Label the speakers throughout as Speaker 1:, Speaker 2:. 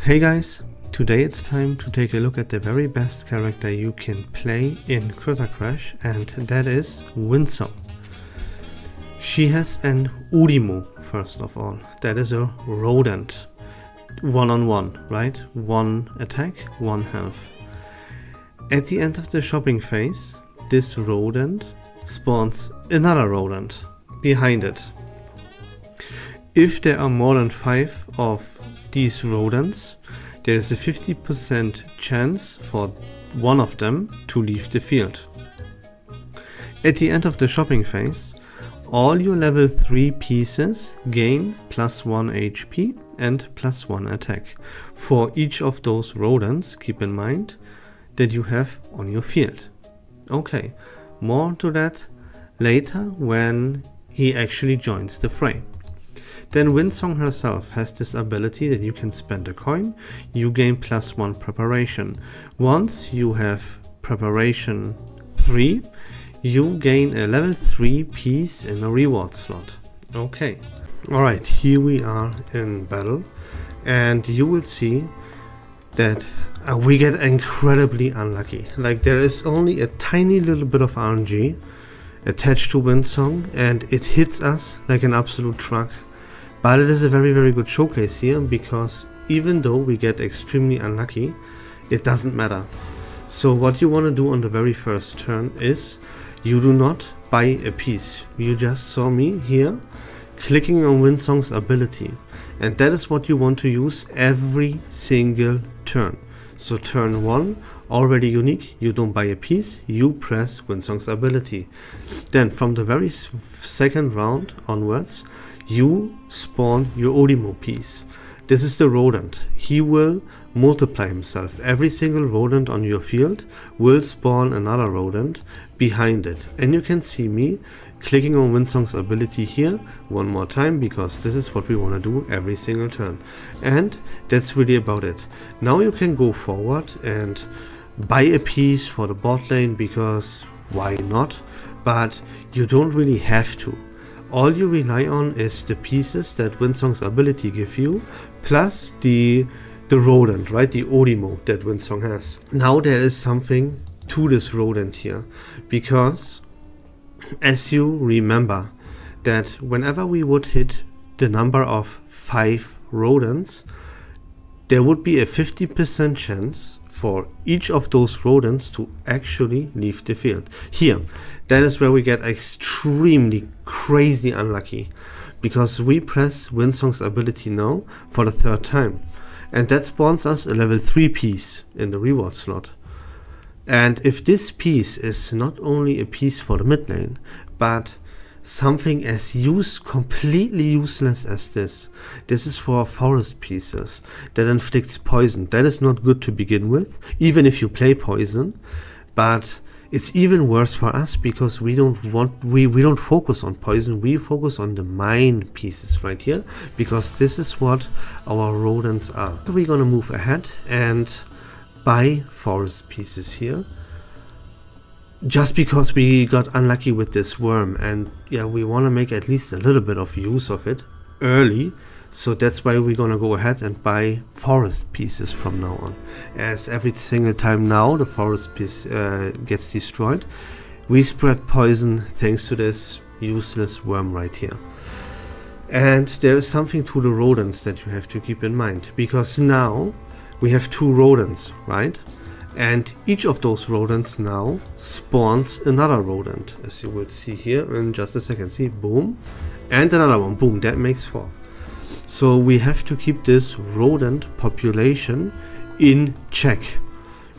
Speaker 1: Hey guys, today it's time to take a look at the very best character you can play in Critter Crash, and that is Windsong. She has an Urimo, first of all. That is a rodent. One-on-one, right? One attack, one health. At the end of the shopping phase, this rodent spawns another rodent behind it. If there are more than 5 of these rodents, there is a 50% chance for one of them to leave the field. At the end of the shopping phase, all your level 3 pieces gain +1 HP and +1 attack. For each of those rodents, keep in mind, that you have on your field. Okay, more to that later when he actually joins the fray. Then Windsong herself has this ability that you can spend a coin, you gain +1 preparation. Once you have preparation 3, you gain a level 3 piece in a reward slot. Okay, alright, here we are in battle, and you will see that we get incredibly unlucky. Like, there is only a tiny little bit of RNG attached to Windsong, and it hits us like an absolute truck. But it is a very good showcase here, because even though we get extremely unlucky, it doesn't matter. So what you want to do on the very first turn is, you do not buy a piece. You just saw me here clicking on Windsong's ability, and that is what you want to use every single turn. So turn 1, already unique, you don't buy a piece, you press Windsong's ability. Then from the very second round onwards, you spawn your Urimo piece. This is the rodent. He will multiply himself. Every single rodent on your field will spawn another rodent behind it. And you can see me clicking on Windsong's ability here one more time, because this is what we want to do every single turn. And that's really about it. Now you can go forward and buy a piece for the bot lane, because why not? But you don't really have to. All you rely on is the pieces that Windsong's ability give you, plus the rodent, right? The Urimo that Windsong has. Now there is something to this rodent here, because as you remember that whenever we would hit the number of 5 rodents, there would be a 50% chance for each of those rodents to actually leave the field. Here, that is where we get extremely crazy unlucky, because we press Windsong's ability now for the 3rd time, and that spawns us a level 3 piece in the reward slot. And if this piece is not only a piece for the mid lane, but something as completely useless as this is for forest pieces that inflicts poison. That is not good to begin with, even if you play poison. But it's even worse for us, because we don't focus on poison, we focus on the mine pieces right here, because this is what our rodents are. We're gonna move ahead and buy forest pieces here, just because we got unlucky with this worm, and yeah, we want to make at least a little bit of use of it early. So that's why we're gonna go ahead and buy forest pieces from now on. As every single time now the forest piece gets destroyed, we spread poison thanks to this useless worm right here. And there is something to the rodents that you have to keep in mind, because now we have 2 rodents, right? And each of those rodents now spawns another rodent, as you will see here in just a second. See, boom, and another one, boom, that makes 4. So we have to keep this rodent population in check,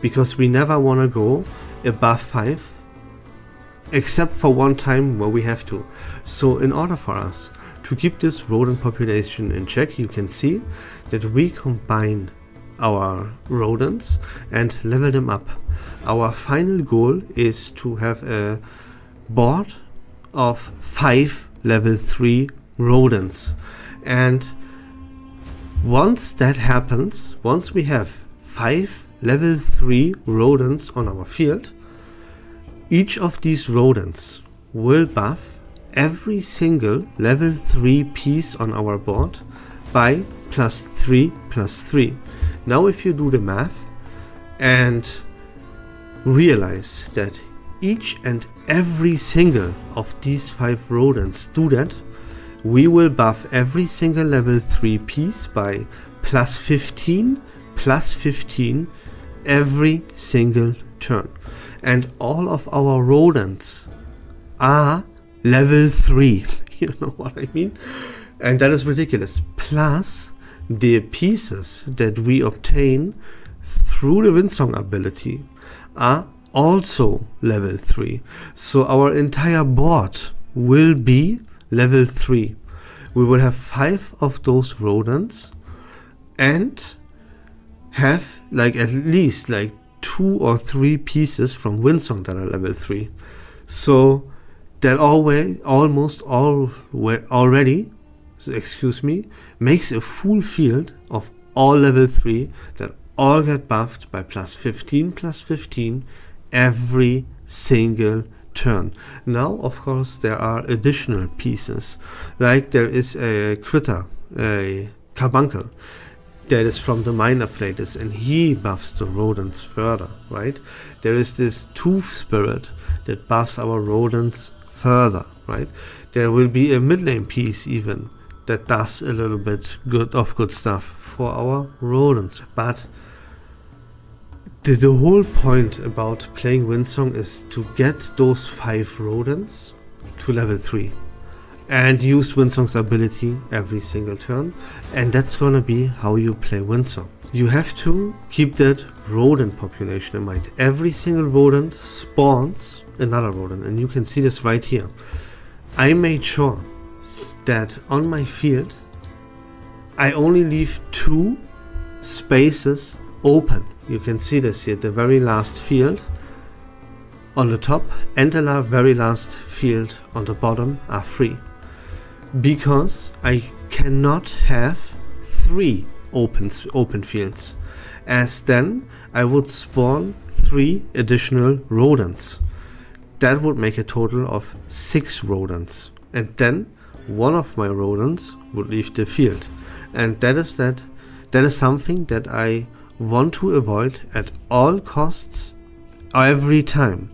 Speaker 1: because we never want to go above 5, except for one time where we have to. So in order for us to keep this rodent population in check, you can see that we combine our rodents and level them up. Our final goal is to have a board of 5 level 3 rodents, and once that happens, once we have 5 level 3 rodents on our field, each of these rodents will buff every single level 3 piece on our board by +3 +3. Now if you do the math and realize that each and every single of these 5 rodents do that, we will buff every single level 3 piece by +15 +15 every single turn. And all of our rodents are level 3. You know what I mean? And that is ridiculous. Plus the pieces that we obtain through the Windsong ability are also level 3. So our entire board will be level 3. We will have 5 of those rodents and have like at least like 2 or 3 pieces from Windsong that are level 3. So that almost already makes a full field of all level 3 that all get buffed by +15 +15 every single turn. Now of course there are additional pieces, like there is a critter, a carbuncle, that is from the minor flatus, and he buffs the rodents further, right? There is this tooth spirit that buffs our rodents further, right? There will be a mid lane piece even that does a little bit good stuff for our rodents. But the whole point about playing Windsong is to get those 5 rodents to level 3 and use Windsong's ability every single turn, and that's gonna be how you play Windsong. You have to keep that rodent population in mind. Every single rodent spawns another rodent, and you can see this right here. I made sure that on my field I only leave 2 spaces open. You can see this here, the very last field on the top and the very last field on the bottom are free, because I cannot have 3 open fields, as then I would spawn 3 additional rodents. That would make a total of 6 rodents, and then one of my rodents would leave the field, and that is something that I want to avoid at all costs every time.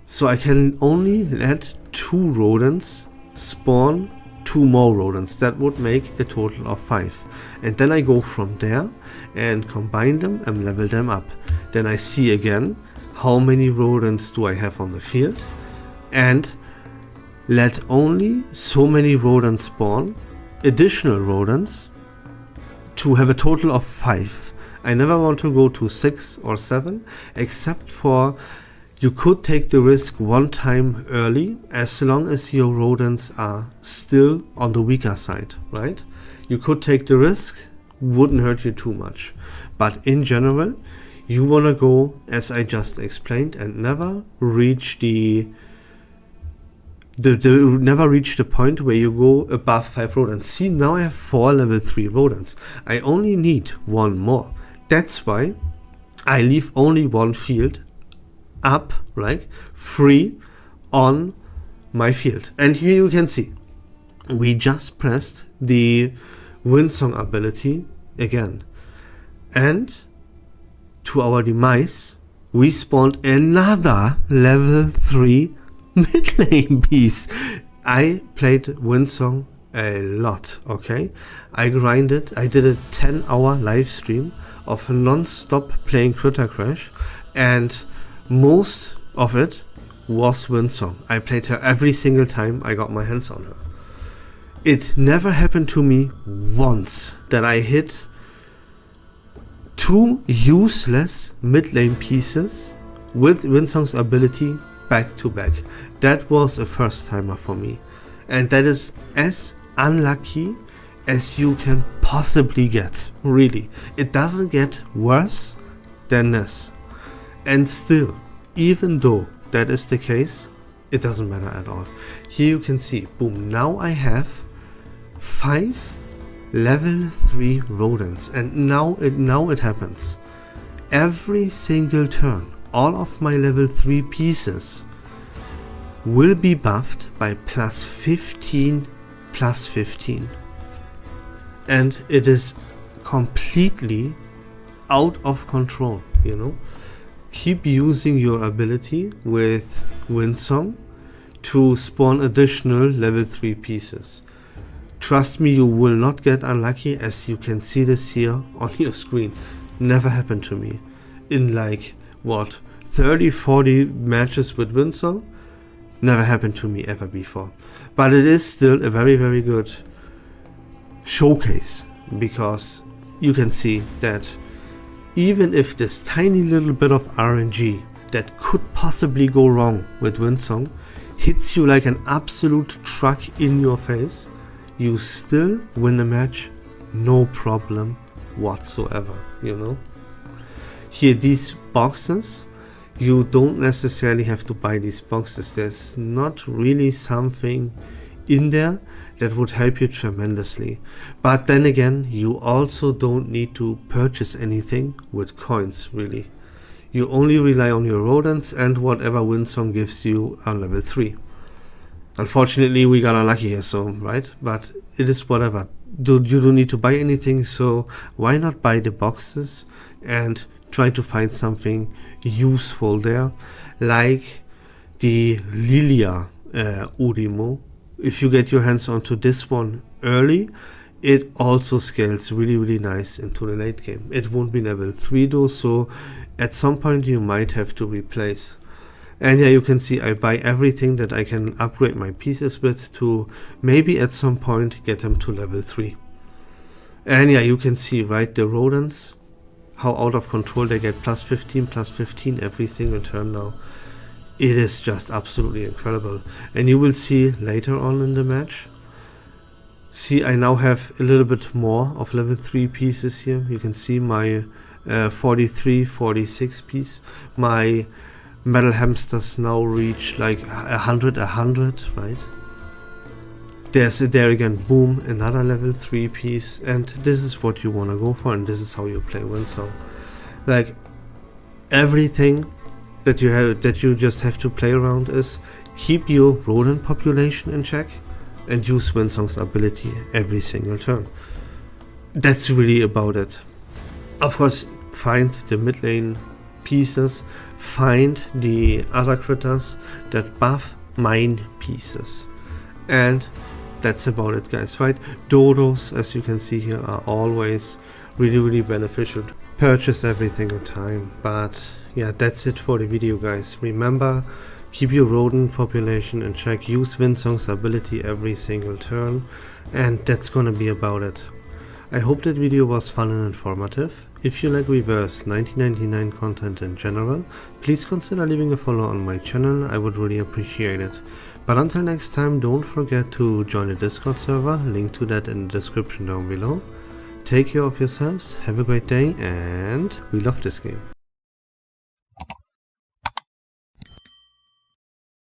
Speaker 1: So I can only let 2 rodents spawn 2 more rodents. That would make a total of 5, and then I go from there and combine them and level them up. Then I see again how many rodents do I have on the field, and let only so many rodents spawn, additional rodents, to have a total of 5. I never want to go to 6 or 7, except for you could take the risk one time early, as long as your rodents are still on the weaker side, right? You could take the risk, wouldn't hurt you too much. But in general, you want to go as I just explained and never reach the point where you go above 5 rodents. See, now I have 4 level 3 rodents. I only need 1 more. That's why I leave only 1 field up, right, free on my field. And here you can see we just pressed the Windsong ability again, and to our demise we spawned another level 3 mid lane piece. I played Windsong a lot, okay? I grinded. I did a 10-hour live stream of non-stop playing Critter Crash, and most of it was Windsong. I played her every single time I got my hands on her. It never happened to me once that I hit 2 useless mid lane pieces with Windsong's ability back to back. That was a first timer for me, and that is as unlucky as you can possibly get. Really, it doesn't get worse than this. And still, even though that is the case, it doesn't matter at all. Here you can see, boom, now I have 5 level 3 rodents, and now it happens. Every single turn, all of my level 3 pieces will be buffed by +15 +15. and it is completely out of control, you know. Keep using your ability with Windsong to spawn additional level 3 pieces. Trust me, you will not get unlucky, as you can see this here on your screen. Never happened to me. In like, what, 30-40 matches with Windsong? Never happened to me ever before. But it is still a very, very good showcase, because you can see that even if this tiny little bit of RNG that could possibly go wrong with Windsong hits you like an absolute truck in your face, you still win the match, no problem whatsoever, you know. Here, these boxes, you don't necessarily have to buy these boxes. There's not really something in there that would help you tremendously. But then again, you also don't need to purchase anything with coins, really. You only rely on your rodents and whatever Windsong gives you on level 3. Unfortunately, we got unlucky here, so, right? But it is whatever. You don't need to buy anything, so why not buy the boxes and try to find something useful there, like the Lilia Urimo. If you get your hands onto this one early, it also scales really, really nice into the late game. It won't be level 3 though, so at some point you might have to replace. And yeah, you can see I buy everything that I can upgrade my pieces with to maybe at some point get them to level 3. And yeah, you can see, right, the rodents, how out of control they get, plus 15 every single turn now. It is just absolutely incredible. And you will see later on in the match. See, I now have a little bit more of level 3 pieces here. You can see my 43, 46 piece. My metal hamsters now reach like 100, right? There again, boom, another level 3 piece. And this is what you want to go for, and this is how you play Windsong. Like, everything that you just have to play around is keep your rodent population in check and use Windsong's ability every single turn. That's really about it. Of course, find the mid lane pieces, find the other critters that buff mine pieces, and that's about it, guys, right? Dodos, as you can see here, are always really, really beneficial to purchase every single time. But yeah, that's it for the video, guys. Remember, keep your rodent population in check, use Windsong's ability every single turn, and that's gonna be about it. I hope that video was fun and informative. If you like Reverse 1999 content in general, please consider leaving a follow on my channel, I would really appreciate it. But until next time, don't forget to join the Discord server, link to that in the description down below. Take care of yourselves, have a great day, and we love this game.